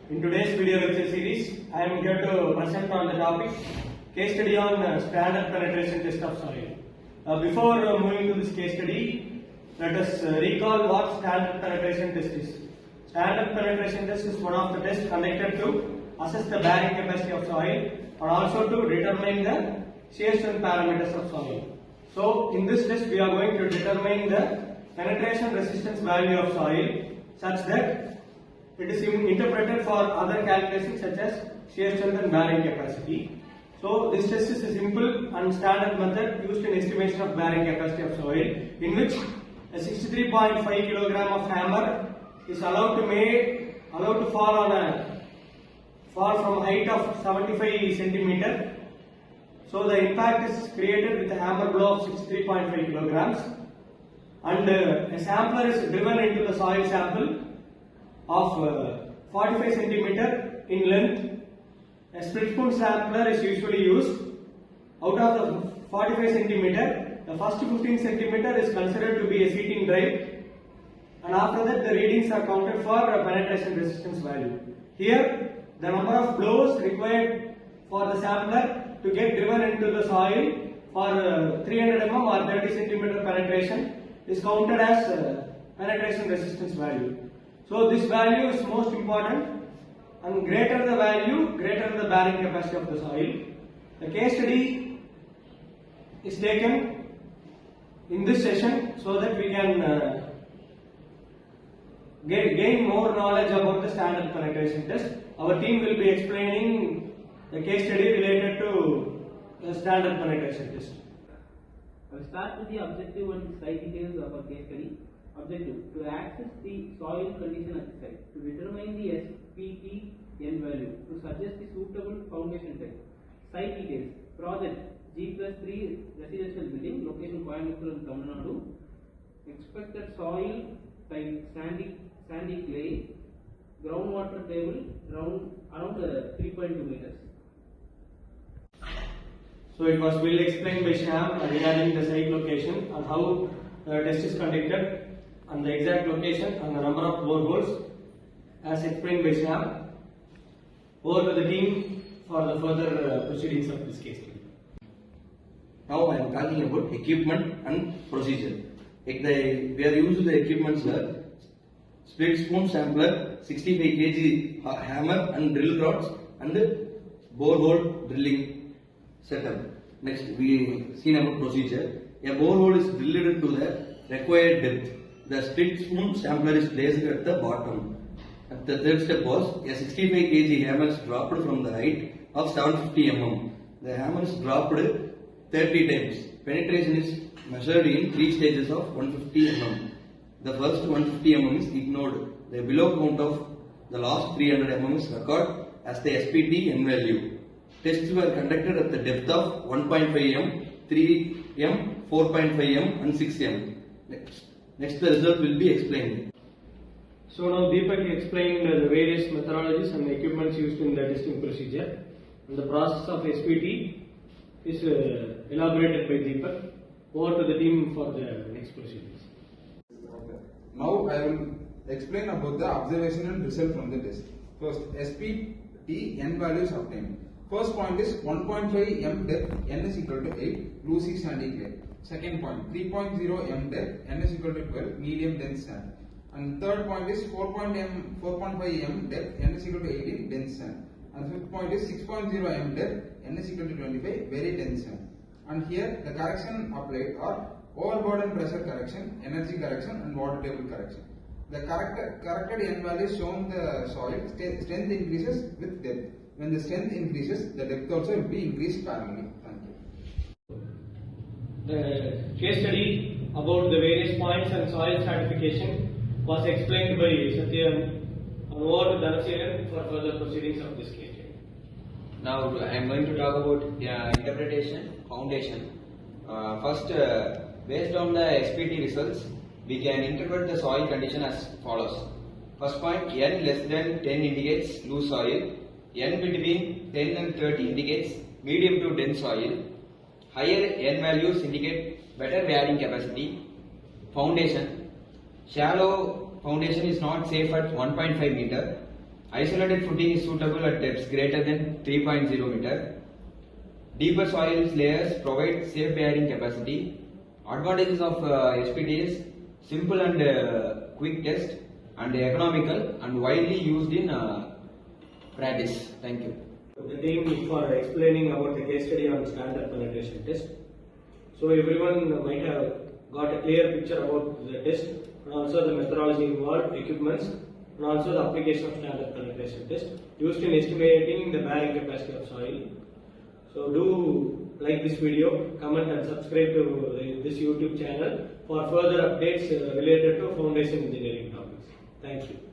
In today's video lecture series, I am here to present on the topic case study on standard penetration test of soil. Before moving to this case study, let us recall what standard penetration test is. Standard penetration test is one of the tests conducted to assess the bearing capacity of soil and also to determine the shear strength parameters of soil. So, in this test, we are going to determine the penetration resistance value of soil such that it is interpreted for other calculations such as shear strength and bearing capacity. So, this test is a simple and standard method used in estimation of bearing capacity of soil, in which a 63.5 kg of hammer is allowed to fall from a height of 75 centimeter. So, the impact is created with a hammer blow of 63.5 kilograms, and a sampler is driven into the soil sample of 45 centimeter in length. A split spoon sampler is usually used. Out of the 45 centimeter, the first 15 centimeter is considered to be a seating drive, and after that the readings are counted for a penetration resistance value. Here, the number of blows required for the sampler to get driven into the soil for 300 mm or 30 centimeter penetration is counted as penetration resistance value. So this value is most important, and greater the value, greater the bearing capacity of the soil. The case study is taken in this session so that we can gain more knowledge about the standard penetration test. Our team will be explaining the case study related to the standard penetration test. I will start with the objective and site details of our case study. Objective: to access the soil condition at the site, to determine the SPT N value, to suggest the suitable foundation type. Site details: project G+3 residential building, location Coimbatore and Tamil Nadu. Expected soil type sandy clay, groundwater table around 3.2 meters. So it was well explained by Shyam regarding the site location and how the test is conducted, and the exact location and the number of boreholes as explained by Shyam. Over to the team for the further proceedings of this case study. Now I am talking about equipment and procedure. We are using the equipments here: split spoon sampler, 65 kg hammer and drill rods, and borehole drilling setup. Next, we seen about procedure. A borehole is drilled to the required depth. The split spoon sampler is placed at the bottom. And the third step was a 65 kg hammer is dropped from the height of 750 mm. The hammer is dropped 30 times. Penetration is measured in 3 stages of 150 mm. The first 150 mm is ignored. The below count of the last 300 mm is recorded as the SPT N value. Tests were conducted at the depth of 1.5 m, 3 m, 4.5 m and 6 m. Next the result will be explained. So now Deepak explained the various methodologies and equipments used in the testing procedure, and the process of SPT is elaborated by Deepak. Over to the team for the next proceedings. Now I will explain about the observation and result from the test. First, SPT N values obtained. First point is 1.5 m depth, N is equal to 8, loosey sandy clay. Second point, 3.0 m depth, N is equal to 12, medium dense sand. And third point is 4.5 m depth, N is equal to 18, dense sand. And fifth point is 6.0 m depth, N is equal to 25, very dense sand. And here the correction applied are overburden pressure correction, energy correction and water table correction. The corrected N values shown the soil strength increases with depth. When the strength increases, the depth also will be increased parallelly. Thank you. The case study about the various points and soil stratification was explained by Satyam, and over to Dhanashekhar for further proceedings of this case study. Now I am going to talk about interpretation, foundation. First, based on the SPT results, we can interpret the soil condition as follows. First point, N less than 10 indicates loose soil. N between 10 and 30 indicates medium to dense soil. Higher N values indicate better bearing capacity. Foundation. Shallow foundation is not safe at 1.5 meter. Isolated footing is suitable at depths greater than 3.0 meter. Deeper soil layers provide safe bearing capacity. Advantages of SPT is simple and quick test, and economical and widely used in practice. Thank you. The team is for explaining about the case study on standard penetration test. So everyone might have got a clear picture about the test and also the methodology involved, equipments, and also the application of standard penetration test used in estimating the bearing capacity of soil. So do like this video, comment and subscribe to this YouTube channel for further updates related to foundation engineering topics. Thank you.